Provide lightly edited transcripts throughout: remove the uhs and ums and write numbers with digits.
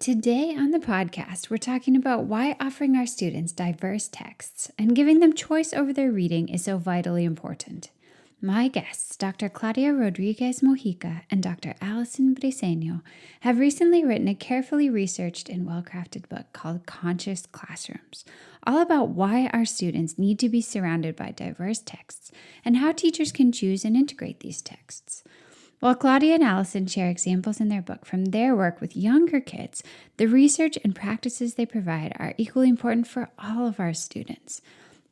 Today on the podcast, we're talking about why offering our students diverse texts and giving them choice over their reading is so vitally important. My guests, Dr. Claudia Rodriguez-Mojica and Dr. Allison Briceño, have recently written a carefully researched and well-crafted book called Conscious Classrooms, all about why our students need to be surrounded by diverse texts and how teachers can choose and integrate these texts. While Claudia and Allison share examples in their book from their work with younger kids, the research and practices they provide are equally important for all of our students.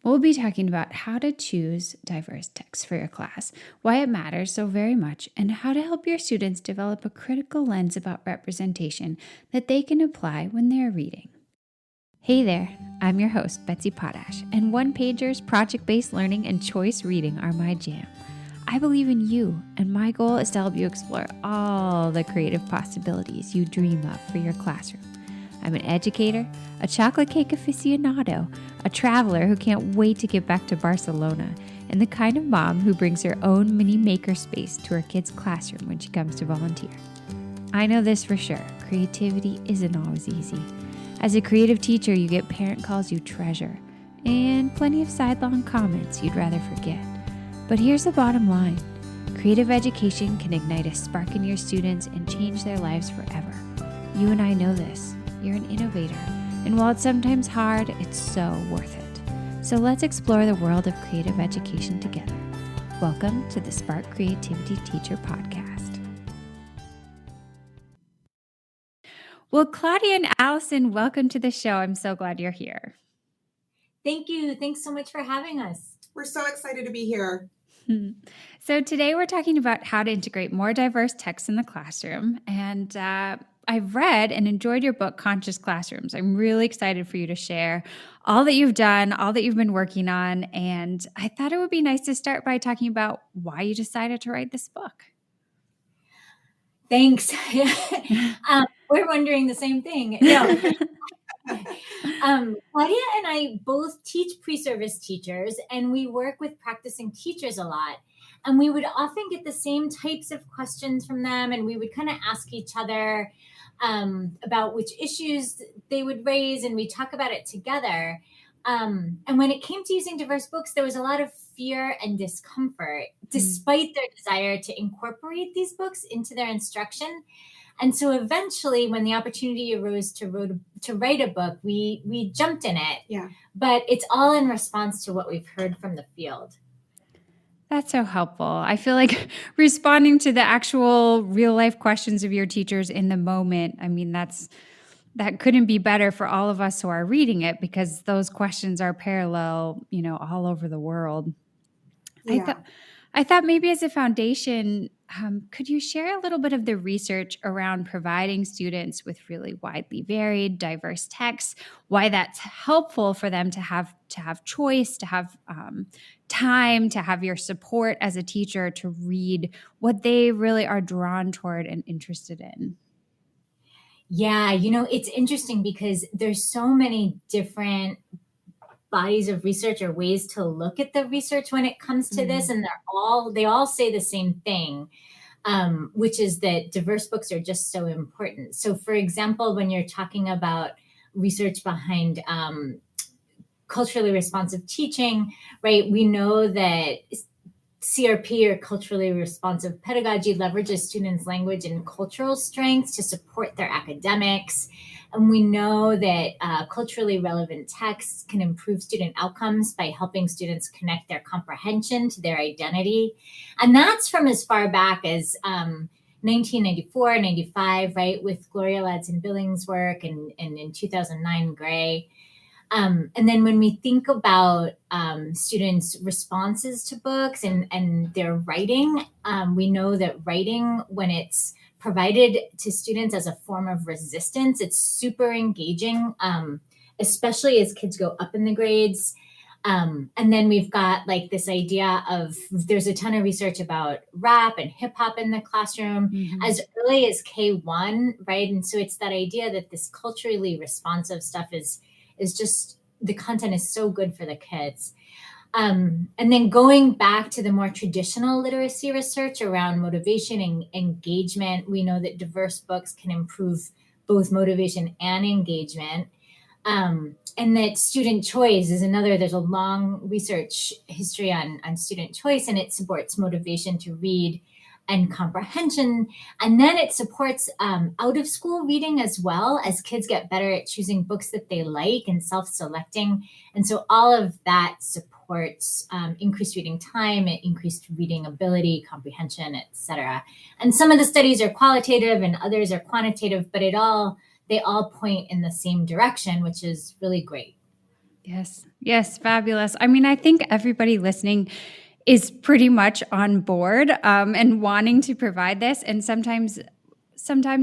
We'll be talking about how to choose diverse texts for your class, why it matters so very much, and how to help your students develop a critical lens about representation that they can apply when they're reading. Hey there, I'm your host, Betsy Potash, and one-pagers, project-based learning, and choice reading are my jam. I believe in you, and my goal is to help you explore all the creative possibilities you dream of for your classroom. I'm an educator, a chocolate cake aficionado, a traveler who can't wait to get back to Barcelona, and the kind of mom who brings her own mini makerspace to her kid's classroom when she comes to volunteer. I know this for sure, creativity isn't always easy. As a creative teacher, you get parent calls you treasure, and plenty of sidelong comments you'd rather forget. But here's the bottom line. Creative education can ignite a spark in your students and change their lives forever. You and I know this. You're an innovator. And while it's sometimes hard, it's so worth it. So let's explore the world of creative education together. Welcome to the Spark Creativity Teacher Podcast. Well, Claudia and Allison, welcome to the show. I'm so glad you're here. Thank you. Thanks so much for having us. We're so excited to be here. So today we're talking about how to integrate more diverse texts in the classroom. And I've read and enjoyed your book, Conscious Classrooms. I'm really excited for you to share all that you've done, all that you've been working on. And I thought it would be nice to start by talking about why you decided to write this book. Thanks. We're wondering the same thing. No. Claudia and I both teach pre-service teachers, and we work with practicing teachers a lot. And we would often get the same types of questions from them, and we would kind of ask each other about which issues they would raise, and we talk about it together. And when it came to using diverse books, there was a lot of fear and discomfort, despite their desire to incorporate these books into their instruction. And so eventually, when the opportunity arose to write a book, we jumped in it. Yeah. But it's all in response to what we've heard from the field. That's so helpful. I feel like responding to the actual real life questions of your teachers in the moment, I mean, that couldn't be better for all of us who are reading it, because those questions are parallel, all over the world. Yeah. I thought maybe as a foundation, could you share a little bit of the research around providing students with really widely varied, diverse texts, why that's helpful for them to have choice, to have time, to have your support as a teacher to read what they really are drawn toward and interested in? Yeah, it's interesting because there's so many different bodies of research or ways to look at the research when it comes to this, and they all say the same thing, which is that diverse books are just so important. So, for example, when you're talking about research behind culturally responsive teaching, right? We know that CRP, or culturally responsive pedagogy, leverages students' language and cultural strengths to support their academics. And we know that culturally relevant texts can improve student outcomes by helping students connect their comprehension to their identity. And that's from as far back as 1994, 95, right, with Gloria Ladson-Billings' work, and in 2009, Gray. And then when we think about students' responses to books and their writing, we know that writing, when it's provided to students as a form of resistance, it's super engaging, especially as kids go up in the grades. And then we've got like this idea of, there's a ton of research about rap and hip hop in the classroom as early as K1, right? And so it's that idea that this culturally responsive stuff is just, the content is so good for the kids. And then going back to the more traditional literacy research around motivation and engagement, we know that diverse books can improve both motivation and engagement. And that student choice is another. There's a long research history on student choice, and it supports motivation to read and comprehension. And then it supports out of school reading as well, as kids get better at choosing books that they like and self-selecting. And so all of that supports increased reading time, increased reading ability, comprehension, etc. And some of the studies are qualitative and others are quantitative, but they all point in the same direction, which is really great. Yes, fabulous. I mean, I think everybody listening is pretty much on board and wanting to provide this, and sometimes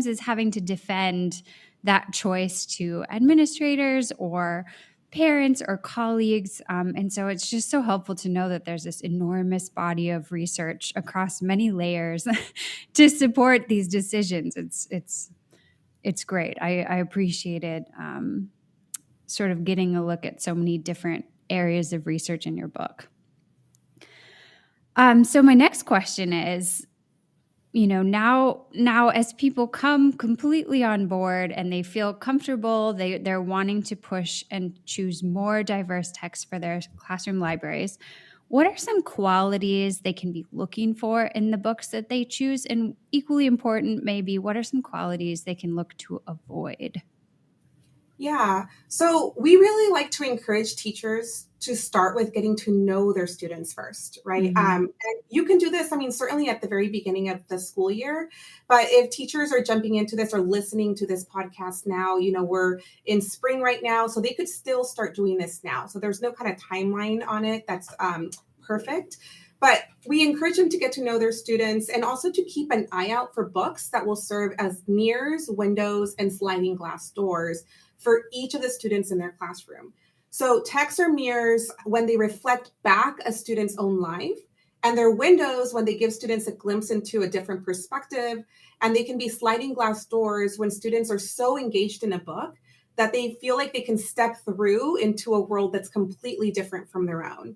is having to defend that choice to administrators or parents or colleagues. And so it's just so helpful to know that there's this enormous body of research across many layers to support these decisions. It's great. I appreciated sort of getting a look at so many different areas of research in your book. So my next question is, now as people come completely on board and they feel comfortable, they're wanting to push and choose more diverse texts for their classroom libraries. What are some qualities they can be looking for in the books that they choose? And equally important, maybe, what are some qualities they can look to avoid? Yeah. So we really like to encourage teachers to start with getting to know their students first, right? And you can do this, certainly at the very beginning of the school year, but if teachers are jumping into this or listening to this podcast now, we're in spring right now, so they could still start doing this now. So there's no kind of timeline on it that's perfect. But we encourage them to get to know their students and also to keep an eye out for books that will serve as mirrors, windows, and sliding glass doors for each of the students in their classroom. So texts are mirrors when they reflect back a student's own life, and they're windows when they give students a glimpse into a different perspective, and they can be sliding glass doors when students are so engaged in a book that they feel like they can step through into a world that's completely different from their own.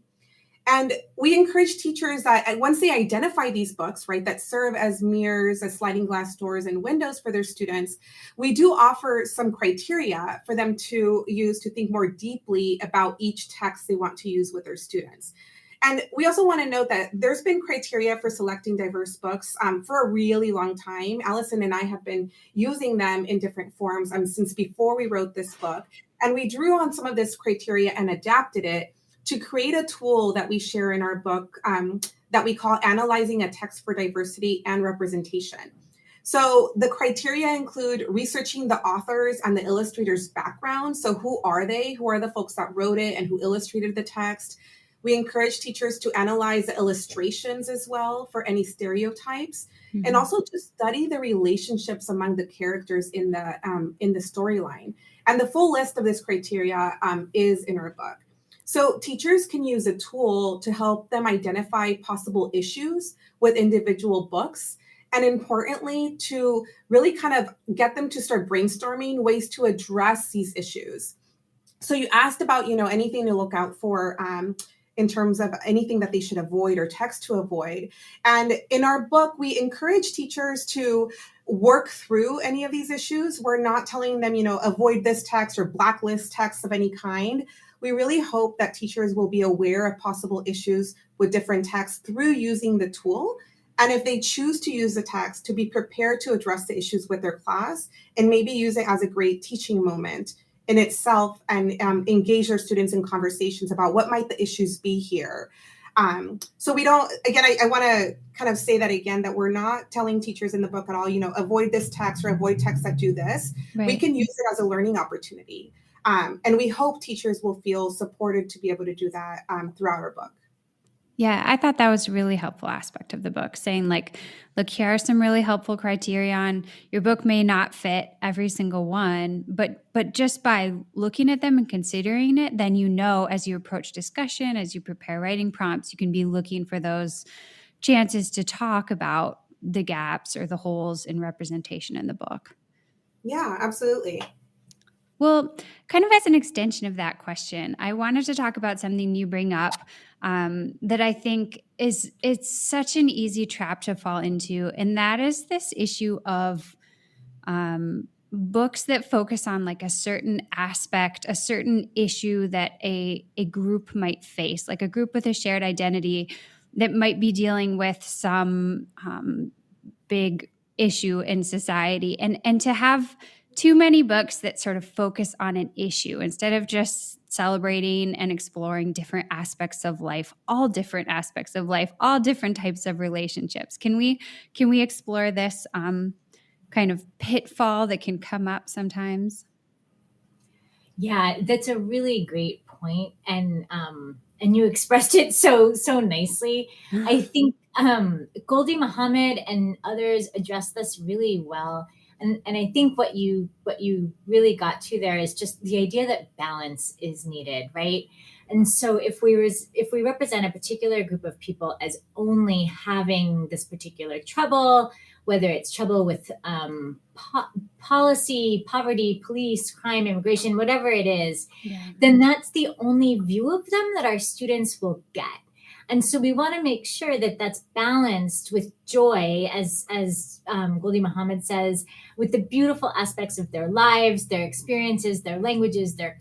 And we encourage teachers that once they identify these books, right, that serve as mirrors, as sliding glass doors and windows for their students, we do offer some criteria for them to use to think more deeply about each text they want to use with their students. And we also want to note that there's been criteria for selecting diverse books for a really long time. Allison and I have been using them in different forms since before we wrote this book. And we drew on some of this criteria and adapted it to create a tool that we share in our book that we call Analyzing a Text for Diversity and Representation. So the criteria include researching the authors and the illustrators' background. So who are they? Who are the folks that wrote it and who illustrated the text? We encourage teachers to analyze the illustrations as well for any stereotypes, and also to study the relationships among the characters in the storyline. And the full list of this criteria is in our book. So teachers can use a tool to help them identify possible issues with individual books, and importantly, to really kind of get them to start brainstorming ways to address these issues. So you asked about, anything to look out for in terms of anything that they should avoid or text to avoid. And in our book, we encourage teachers to work through any of these issues. We're not telling them, avoid this text or blacklist texts of any kind. We really hope that teachers will be aware of possible issues with different texts through using the tool. And if they choose to use the text, to be prepared to address the issues with their class and maybe use it as a great teaching moment in itself and engage their students in conversations about what might the issues be here. So we don't, again, I want to kind of say that again, that we're not telling teachers in the book at all, avoid this text or avoid texts that do this. Right. We can use it as a learning opportunity. And we hope teachers will feel supported to be able to do that throughout our book. Yeah, I thought that was a really helpful aspect of the book, saying like, look, here are some really helpful criteria. Your book may not fit every single one, but just by looking at them and considering it, then as you approach discussion, as you prepare writing prompts, you can be looking for those chances to talk about the gaps or the holes in representation in the book. Yeah, absolutely. Well, kind of as an extension of that question, I wanted to talk about something you bring up that I think it's such an easy trap to fall into, and that is this issue of books that focus on like a certain aspect, a certain issue that a group might face, like a group with a shared identity that might be dealing with some big issue in society, and to have too many books that sort of focus on an issue instead of just celebrating and exploring different aspects of life, all different aspects of life, all different types of relationships. Can we explore this kind of pitfall that can come up sometimes? Yeah, that's a really great point, and you expressed it so nicely. I think Goldie Muhammad and others address this really well, and I think what you really got to there is just the idea that balance is needed, right? And so if we represent a particular group of people as only having this particular trouble, whether it's trouble with policy, poverty, police, crime, immigration, whatever it is, then that's the only view of them that our students will get. And so we want to make sure that that's balanced with joy, as Goldie Muhammad says, with the beautiful aspects of their lives, their experiences, their languages, their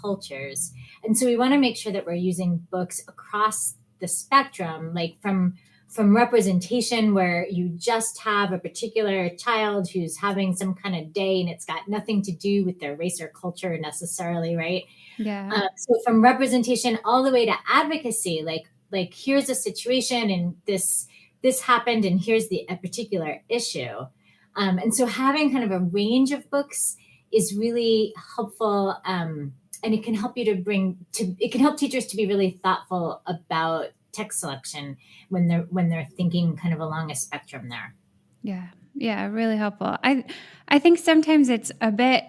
cultures. And so we want to make sure that we're using books across the spectrum, like from representation where you just have a particular child who's having some kind of day and it's got nothing to do with their race or culture necessarily, right? Yeah. So from representation all the way to advocacy, like here's a situation and this happened and here's a particular issue. And so having kind of a range of books is really helpful. And it can help it can help teachers to be really thoughtful about text selection when they're thinking kind of along a spectrum there. Yeah, really helpful. I think sometimes it's a bit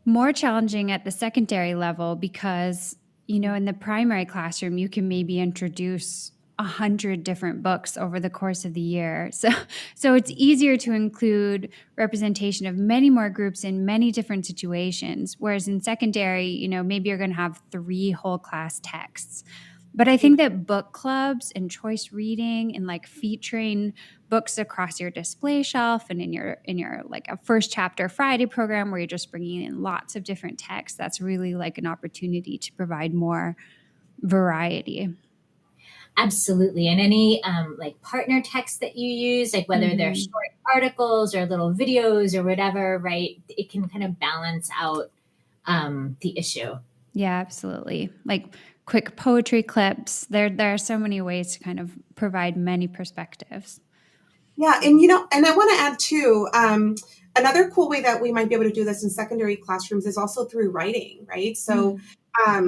more challenging at the secondary level because, in the primary classroom, you can maybe introduce 100 different books over the course of the year. So it's easier to include representation of many more groups in many different situations. Whereas in secondary, maybe you're going to have 3 whole class texts. But I think that book clubs and choice reading and like featuring books across your display shelf and in your like a first chapter Friday program where you're just bringing in lots of different texts, that's really like an opportunity to provide more variety. Absolutely. And any like partner text that you use, like whether they're short articles or little videos or whatever, right? It can kind of balance out the issue. Yeah, absolutely. Like quick poetry clips. There are so many ways to kind of provide many perspectives. Yeah, and I want to add too, another cool way that we might be able to do this in secondary classrooms is also through writing, right? So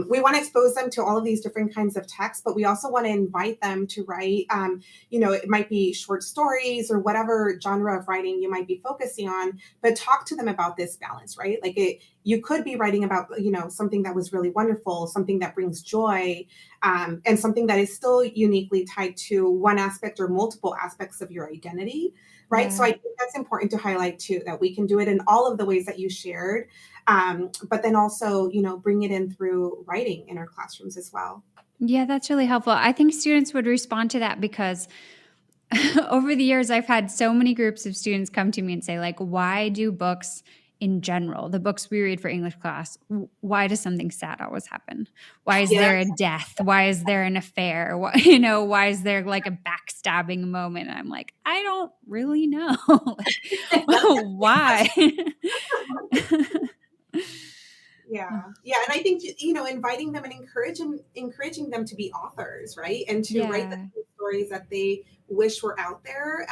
we want to expose them to all of these different kinds of texts, but we also want to invite them to write, it might be short stories or whatever genre of writing you might be focusing on, but talk to them about this balance, right? Like you could be writing about, something that was really wonderful, something that brings joy, and something that is still uniquely tied to one aspect or multiple aspects of your identity, right? Yeah. So I think that's important to highlight too, that we can do it in all of the ways that you shared, but then also, bring it in through writing in our classrooms as well. Yeah, that's really helpful. I think students would respond to that because over the years, I've had so many groups of students come to me and say, like, why do books in general, the books we read for English class, why does something sad always happen? Why is there a death? Why is there an affair? Why is there like a backstabbing moment? And I'm like, I don't really know. Why? Yeah. And I think, inviting them and encouraging them to be authors, right? And to write the stories that they wish were out there.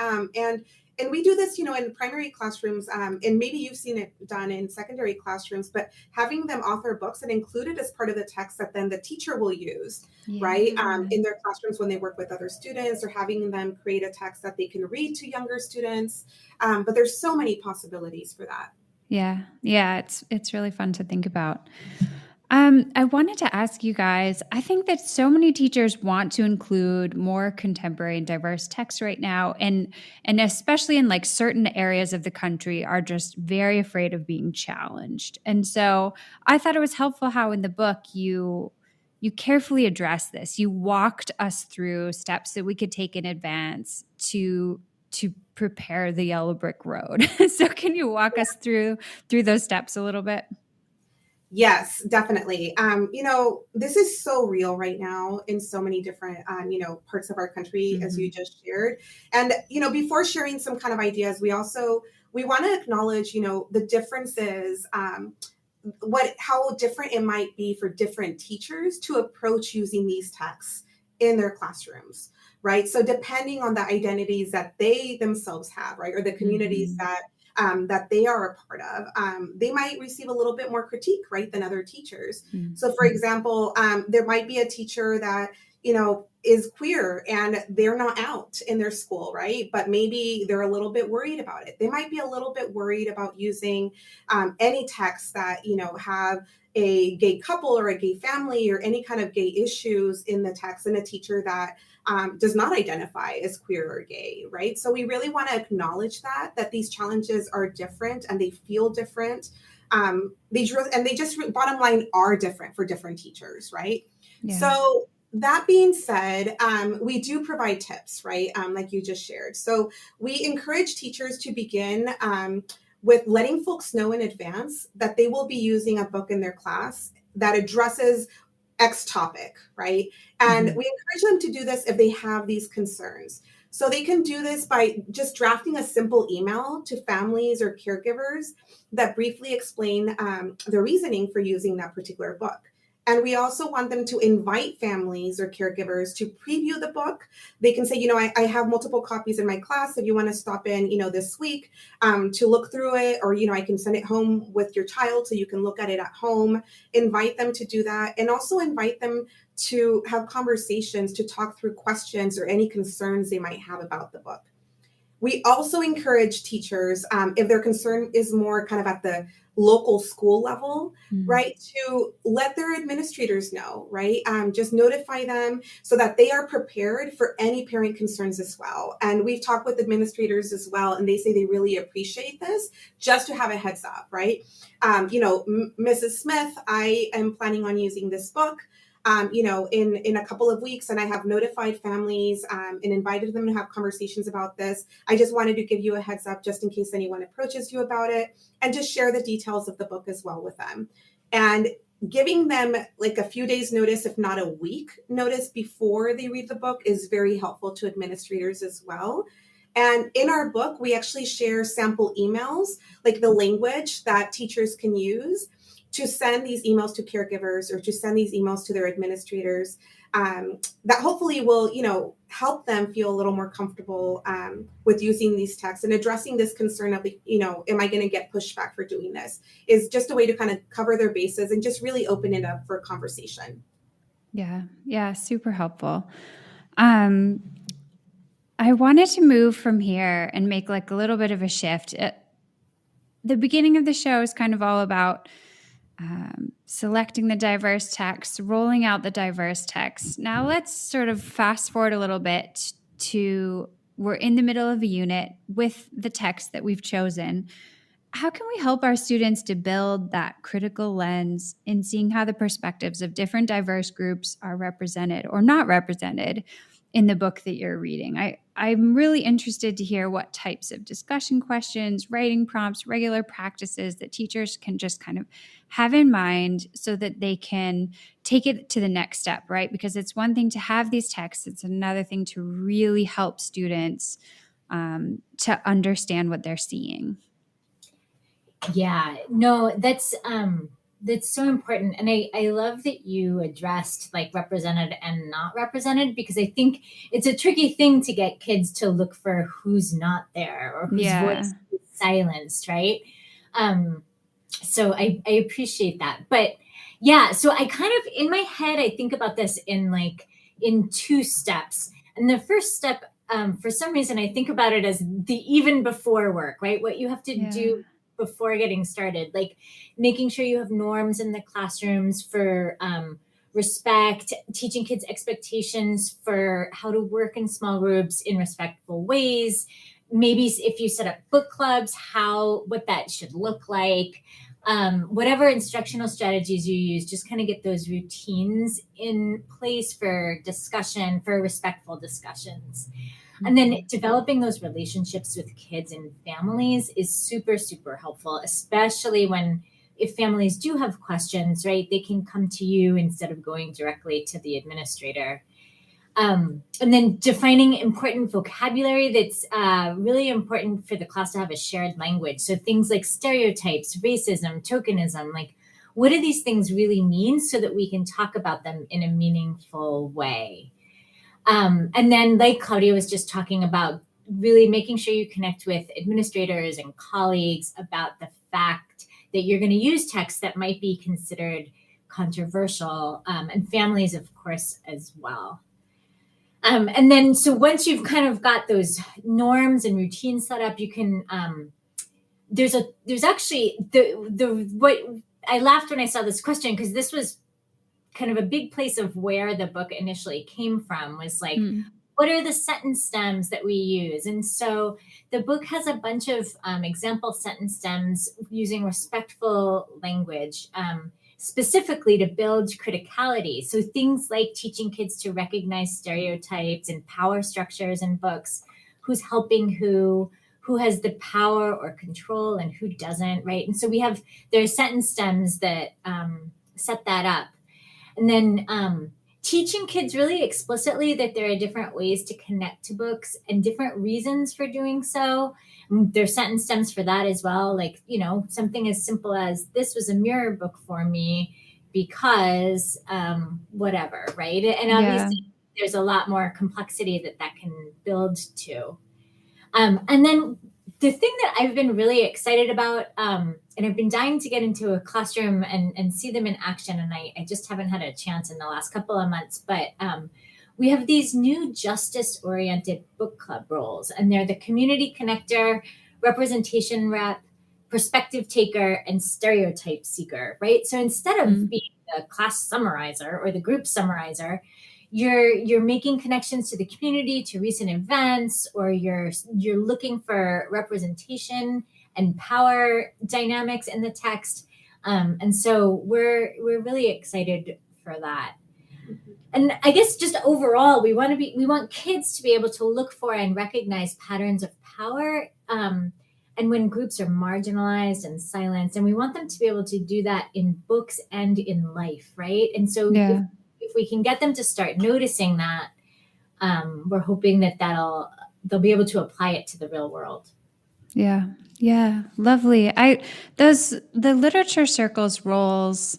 And we do this, in primary classrooms, and maybe you've seen it done in secondary classrooms, but having them author books and include it as part of the text that then the teacher will use, right? In their classrooms when they work with other students, or having them create a text that they can read to younger students. But there's so many possibilities for that. Yeah, it's really fun to think about. I wanted to ask you guys, I think that so many teachers want to include more contemporary and diverse texts right now, and especially in like certain areas of the country are just very afraid of being challenged. And so I thought it was helpful how in the book you carefully addressed this. You walked us through steps that we could take in advance to to prepare the yellow brick road. So can you walk us through those steps a little bit? Yes, definitely. This is so real right now in so many different, parts of our country, as you just shared. And, before sharing some kind of ideas, we want to acknowledge, the differences, how different it might be for different teachers to approach using these texts in their classrooms, right? So depending on the identities that they themselves have, right, or the communities that they are a part of, they might receive a little bit more critique, right, than other teachers. So, for example, there might be a teacher that, is queer and they're not out in their school, right? But maybe they're a little bit worried about it. They might be a little bit worried about using any texts that, have a gay couple or a gay family or any kind of gay issues in the text, and a teacher that does not identify as queer or gay, right? So we really want to acknowledge that these challenges are different and they feel different. They just bottom line are different for different teachers, right? Yeah. So that being said, we do provide tips, right? Like you just shared. So we encourage teachers to begin with letting folks know in advance that they will be using a book in their class that addresses X topic, right? And we encourage them to do this if they have these concerns. So they can do this by just drafting a simple email to families or caregivers that briefly explain the reasoning for using that particular book. And we also want them to invite families or caregivers to preview the book. They can say, I have multiple copies in my class. If you want to stop in, this week to look through it, or, I can send it home with your child so you can look at it at home. Invite them to do that. And also invite them to have conversations to talk through questions or any concerns they might have about the book. We also encourage teachers, if their concern is more kind of at the local school level, right, to let their administrators know, right? Just notify them so that they are prepared for any parent concerns as well. And we've talked with administrators as well, and they say they really appreciate this, just to have a heads up, right? Mrs. Smith, I am planning on using this book, in a couple of weeks, and I have notified families and invited them to have conversations about this. I just wanted to give you a heads up just in case anyone approaches you about it, and just share the details of the book as well with them. And giving them like a few days notice, if not a week notice before they read the book, is very helpful to administrators as well. And in our book, we actually share sample emails, like the language that teachers can use to send these emails to caregivers or to send these emails to their administrators, that hopefully will, help them feel a little more comfortable with using these texts and addressing this concern of, am I going to get pushback for doing this? Is just a way to kind of cover their bases and just really open it up for conversation. Yeah, super helpful. I wanted to move from here and make like a little bit of a shift. The beginning of the show is kind of all about selecting the diverse text, rolling out the diverse text. Now let's sort of fast forward a little bit to we're in the middle of a unit with the text that we've chosen. How can we help our students to build that critical lens in seeing how the perspectives of different diverse groups are represented or not represented in the book that you're reading? I'm really interested to hear what types of discussion questions, writing prompts, regular practices that teachers can just kind of have in mind so that they can take it to the next step, right? Because it's one thing to have these texts. It's another thing to really help students to understand what they're seeing. Yeah, no, that's so important. And I love that you addressed like represented and not represented, because I think it's a tricky thing to get kids to look for who's not there or whose voice is silenced, right? So I appreciate that. But yeah, so I kind of, in my head, I think about this in two steps. And the first step, for some reason, I think about it as the even before work, right? What you have to do before getting started, like making sure you have norms in the classrooms for respect, teaching kids expectations for how to work in small groups in respectful ways. Maybe if you set up book clubs, what that should look like. Whatever instructional strategies you use, just kind of get those routines in place for discussion, for respectful discussions. And then developing those relationships with kids and families is super, super helpful, especially if families do have questions, right? They can come to you instead of going directly to the administrator. And then defining important vocabulary that's really important for the class to have a shared language. So things like stereotypes, racism, tokenism, like what do these things really mean so that we can talk about them in a meaningful way? And then like Claudia was just talking about, really making sure you connect with administrators and colleagues about the fact that you're going to use texts that might be considered controversial, and families, of course, as well. And then, so once you've kind of got those norms and routines set up, you can, there's actually what I laughed when I saw this question, because this was kind of a big place of where the book initially came from, was like, what are the sentence stems that we use? And so the book has a bunch of example sentence stems using respectful language, specifically to build criticality. So things like teaching kids to recognize stereotypes and power structures in books, who's helping who has the power or control and who doesn't, right? And so there are sentence stems that set that up. And then teaching kids really explicitly that there are different ways to connect to books and different reasons for doing so. There's sentence stems for that as well. Like, something as simple as, this was a mirror book for me because whatever, right? And obviously there's a lot more complexity that can build to. And then the thing that I've been really excited about, and I've been dying to get into a classroom and see them in action, and I just haven't had a chance in the last couple of months, but we have these new justice-oriented book club roles, and they're the community connector, representation rep, perspective taker, and stereotype seeker, right? So instead of being the class summarizer or the group summarizer, you're making connections to the community, to recent events, or you're looking for representation and power dynamics in the text. And so we're really excited for that. And I guess just overall, we want kids to be able to look for and recognize patterns of power, and when groups are marginalized and silenced, and we want them to be able to do that in books and in life, right? And so if we can get them to start noticing that, we're hoping that they'll be able to apply it to the real world. Yeah. Yeah. Lovely. The literature circles roles,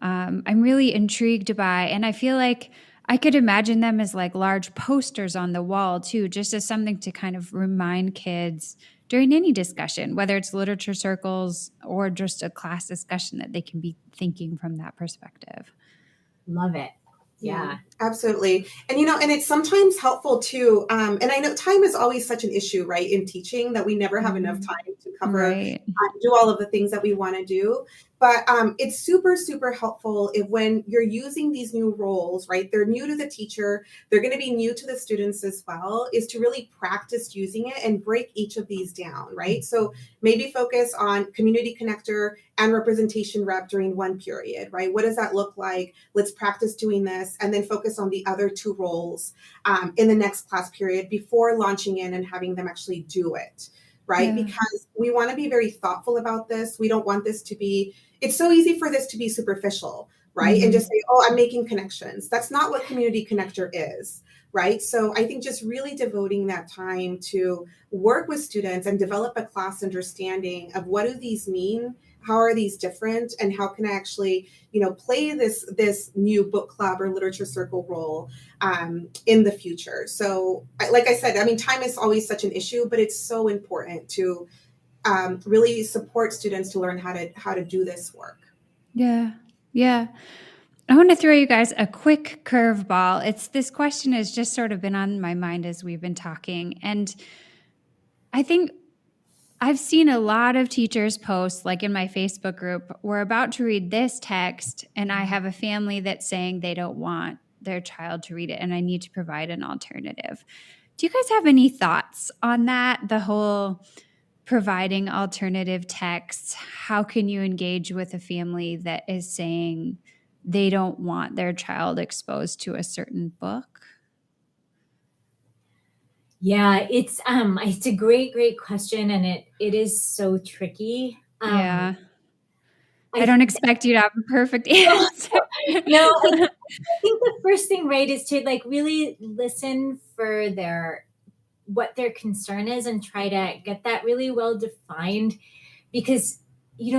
I'm really intrigued by, and I feel like I could imagine them as like large posters on the wall too, just as something to kind of remind kids during any discussion, whether it's literature circles or just a class discussion, that they can be thinking from that perspective. Love it. Yeah, absolutely. And, and it's sometimes helpful too. And I know time is always such an issue, right, in teaching, that we never have enough time to cover, do all of the things that we want to do. But it's super, super helpful when you're using these new roles, right? They're new to the teacher. They're going to be new to the students as well, is to really practice using it and break each of these down, right? So maybe focus on community connector and representation rep during one period, right? What does that look like? Let's practice doing this, and then focus on the other two roles in the next class period before launching in and having them actually do it, right? Yeah. Because we want to be very thoughtful about this. We don't want this to be, it's so easy for this to be superficial, right? And just say, oh, I'm making connections. That's not what community connector is, right? So I think just really devoting that time to work with students and develop a class understanding of what do these mean, how are these different, and how can I actually, play this new book club or literature circle role in the future. So like I said, time is always such an issue, but it's so important to really support students to learn how to do this work. Yeah. Yeah. I want to throw you guys a quick curveball. This question has just sort of been on my mind as we've been talking. And I think I've seen a lot of teachers post, like in my Facebook group, we're about to read this text and I have a family that's saying they don't want their child to read it and I need to provide an alternative. Do you guys have any thoughts on that? The whole providing alternative texts. How can you engage with a family that is saying they don't want their child exposed to a certain book? Yeah, it's a great question, and it is so tricky. Yeah. I I don't expect you to have a perfect answer. no, I think the first thing, right, is to like really listen for what their concern is and try to get that really well defined, because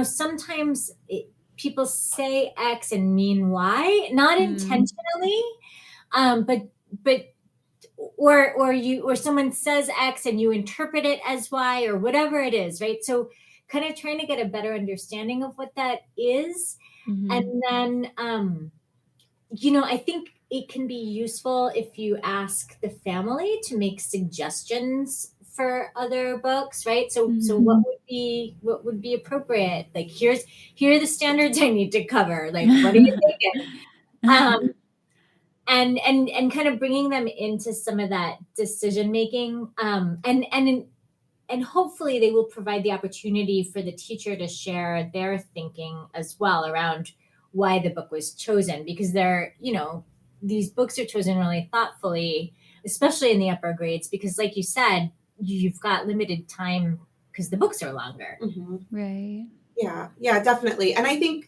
sometimes people say X and mean Y, not intentionally, but or someone says X and you interpret it as Y or whatever it is, right? So kind of trying to get a better understanding of what that is. And then I think it can be useful if you ask the family to make suggestions for other books, right? So what would be appropriate? Like here are the standards I need to cover. Like what are you thinking? And kind of bringing them into some of that decision making, and hopefully they will provide the opportunity for the teacher to share their thinking as well around why the book was chosen, because these books are chosen really thoughtfully, especially in the upper grades, because like you said, you've got limited time because the books are longer. Right. Yeah, definitely. And I think,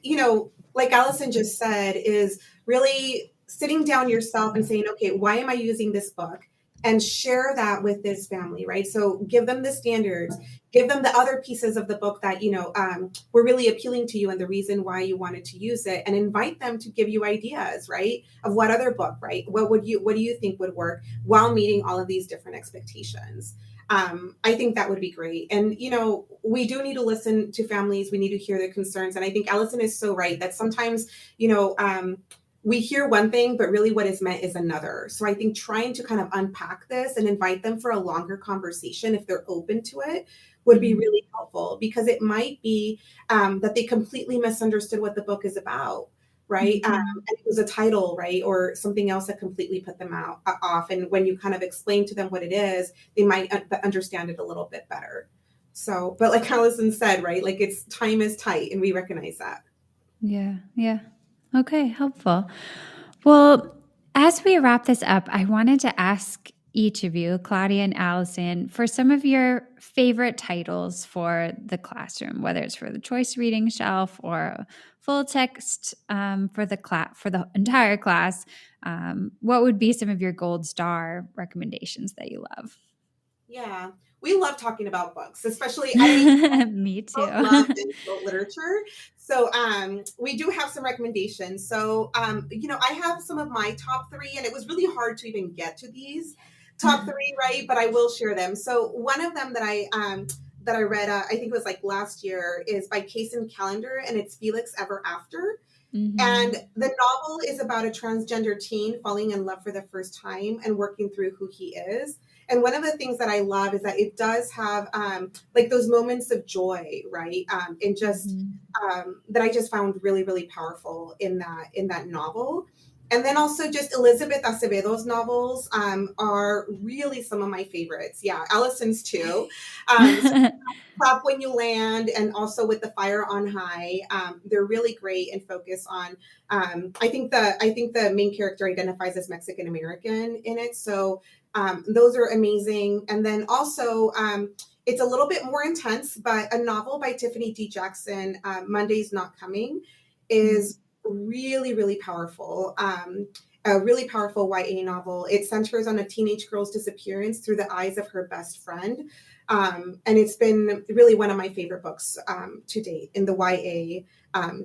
like Allison just said, is really sitting down yourself and saying, okay, why am I using this book? And share that with this family, right? So give them the standards, give them the other pieces of the book that, were really appealing to you and the reason why you wanted to use it, and invite them to give you ideas, right? Of what other book, right? What do you think would work while meeting all of these different expectations? I think that would be great. And, we do need to listen to families. We need to hear their concerns. And I think Allison is so right that sometimes, we hear one thing, but really what is meant is another. So I think trying to kind of unpack this and invite them for a longer conversation, if they're open to it, would be really helpful, because it might be that they completely misunderstood what the book is about. Right. And it was a title, right, or something else that completely put them off. And when you kind of explain to them what it is, they might understand it a little bit better. So, but like Allison said, right, like time is tight, and we recognize that. Yeah. Yeah. Okay. Helpful. Well, as we wrap this up, I wanted to ask each of you, Claudia and Allison, for some of your favorite titles for the classroom, whether it's for the choice reading shelf or full text for the entire class. What would be some of your gold star recommendations that you love? Yeah, we love talking about books, especially I Me too. love adult literature. So we do have some recommendations. So I have some of my top three, and it was really hard to even get to these top three, right? But I will share them. So one of them that I read, I think it was like last year, is by Kaysen Callender, and it's Felix Ever After. And the novel is about a transgender teen falling in love for the first time and working through who he is. And one of the things that I love is that it does have like those moments of joy, right? And just that I just found really, really powerful in that novel. And then also just Elizabeth Acevedo's novels are really some of my favorites. Yeah, Allison's too. So Clap When You Land, and also with The Fire on High. They're really great and focus on. I think the main character identifies as Mexican American in it, so those are amazing. And then also, it's a little bit more intense, but a novel by Tiffany D. Jackson, Monday's Not Coming, is really, really powerful. A really powerful YA novel. It centers on a teenage girl's disappearance through the eyes of her best friend. And it's been really one of my favorite books to date in the YA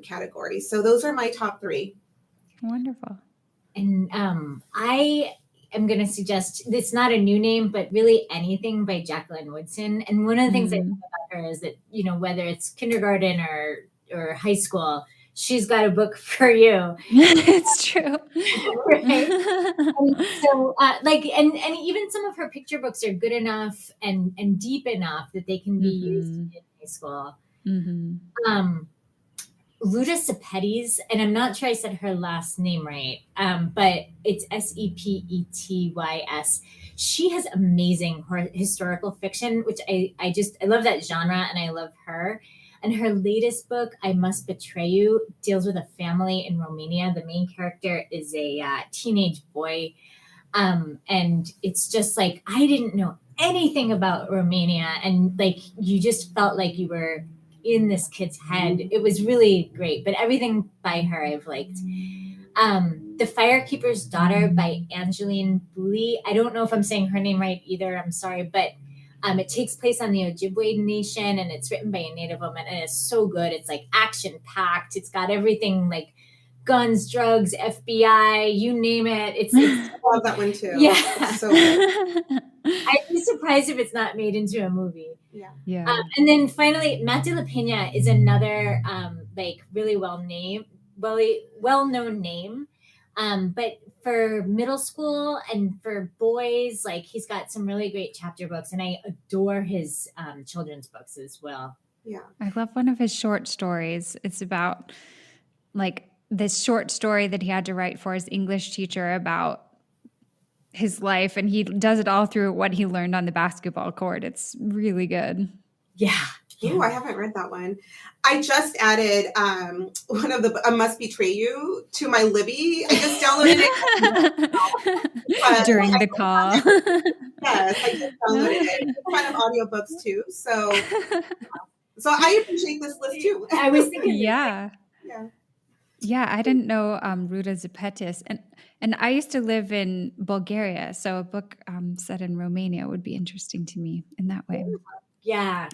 category. So those are my top three. Wonderful. And I am going to suggest, it's not a new name, but really anything by Jacqueline Woodson. And one of the things I love about her is that, whether it's kindergarten or high school, she's got a book for you. It's true. Right? And so and even some of her picture books are good enough and deep enough that they can be used in high school. Luda Sepetys, and I'm not sure I said her last name right, but it's Sepetys. She has amazing historical fiction, which I love that genre, and I love her. And her latest book, I Must Betray You, deals with a family in Romania. The main character is a teenage boy. And it's just like, I didn't know anything about Romania. And like, you just felt like you were in this kid's head. It was really great, but everything by her I've liked. The Firekeeper's Daughter by Angeline Booley. I don't know if I'm saying her name right either. I'm sorry, but it takes place on the Ojibwe Nation, and it's written by a Native woman, and it's so good. It's like action packed. It's got everything like guns, drugs, FBI, you name it. I love that one too. Yeah. It's so good. I'd be surprised if it's not made into a movie. Yeah. And then finally, Matt de la Pena is another like really well-known name. But for middle school and for boys, like he's got some really great chapter books, and I adore his children's books as well. Yeah. I love one of his short stories. It's about like this short story that he had to write for his English teacher about his life, and he does it all through what he learned on the basketball court. It's really good. Yeah. Ooh, I haven't read that one. I just added one of the Must Betray You to my Libby. I just downloaded it during the call. Yes, I just downloaded it. It's kind of audiobooks too. So I appreciate this list too. I was thinking, Yeah, I didn't know Ruta Zepetis, and I used to live in Bulgaria, so a book set in Romania would be interesting to me in that way. Yeah.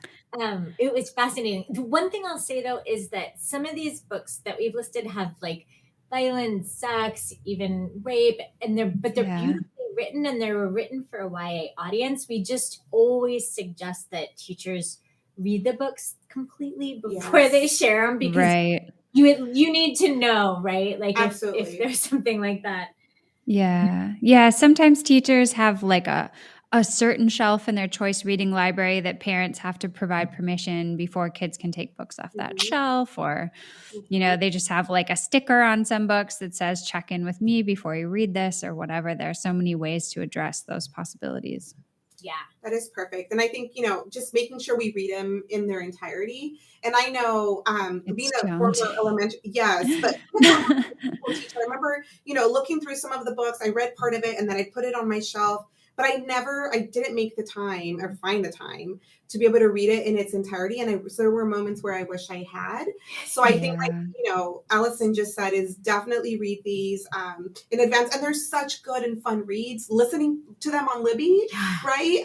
It was fascinating. The one thing I'll say though is that some of these books that we've listed have like violence, sex, even rape, and they're beautifully written, and they were written for a YA audience. We just always suggest that teachers read the books completely before they share them, because you need to know, right? Like if there's something like that. Yeah. Sometimes teachers have like a certain shelf in their choice reading library that parents have to provide permission before kids can take books off that shelf, or, they just have like a sticker on some books that says, check in with me before you read this or whatever. There are so many ways to address those possibilities. Yeah, that is perfect. And I think, just making sure we read them in their entirety. And I know being a former elementary, but teacher, I remember, looking through some of the books, I read part of it and then I put it on my shelf, but I didn't make the time or find the time to be able to read it in its entirety. And so there were moments where I wish I had. So I think, Allison just said, is definitely read these in advance. And they're such good and fun reads, listening to them on Libby, right?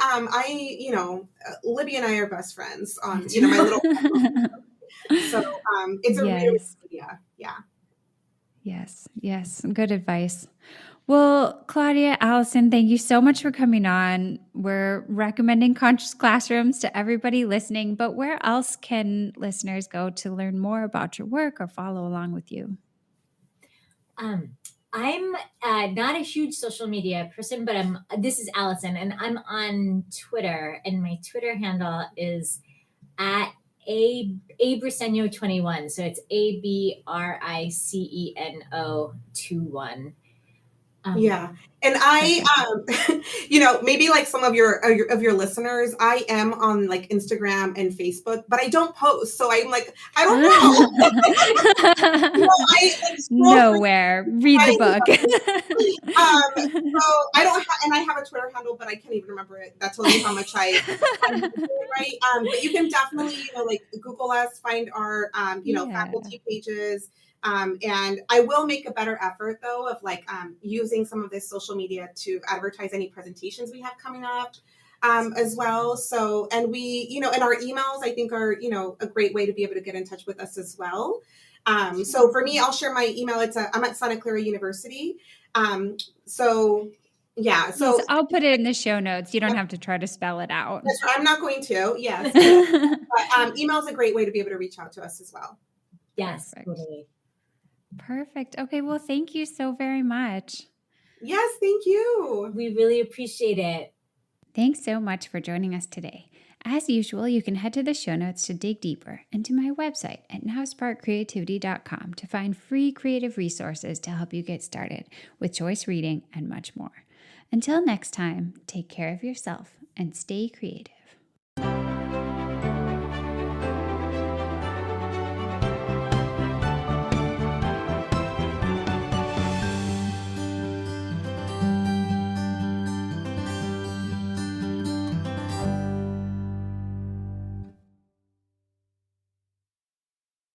Libby and I are best friends on, my little, so it's a really good idea. Yeah. Yes. Good advice. Well, Claudia, Allison, thank you so much for coming on. We're recommending Conscious Classrooms to everybody listening, but where else can listeners go to learn more about your work or follow along with you? I'm not a huge social media person, but this is Allison, and I'm on Twitter, and my Twitter handle is at Briceño 21. So it's ABRICENO 21. And I, maybe like some of your listeners, I am on like Instagram and Facebook, but I don't post. So I'm like, I don't know. Nowhere. Read the book. So I don't have, and I have a Twitter handle, but I can't even remember it. That tells you how much I'm right. But you can definitely, like Google us, find our, faculty pages. And I will make a better effort though of like using some of this social media to advertise any presentations we have coming up as well. So, and we, and our emails I think are, a great way to be able to get in touch with us as well. So for me, I'll share my email. I'm at Santa Clara University. So I'll put it in the show notes. You don't have to try to spell it out. I'm not going to. Yes. But email is a great way to be able to reach out to us as well. Yes, totally. Perfect. Okay. Well, thank you so very much. Yes, thank you. We really appreciate it. Thanks so much for joining us today. As usual, you can head to the show notes to dig deeper and to my website at nowsparkcreativity.com to find free creative resources to help you get started with choice reading and much more. Until next time, take care of yourself and stay creative.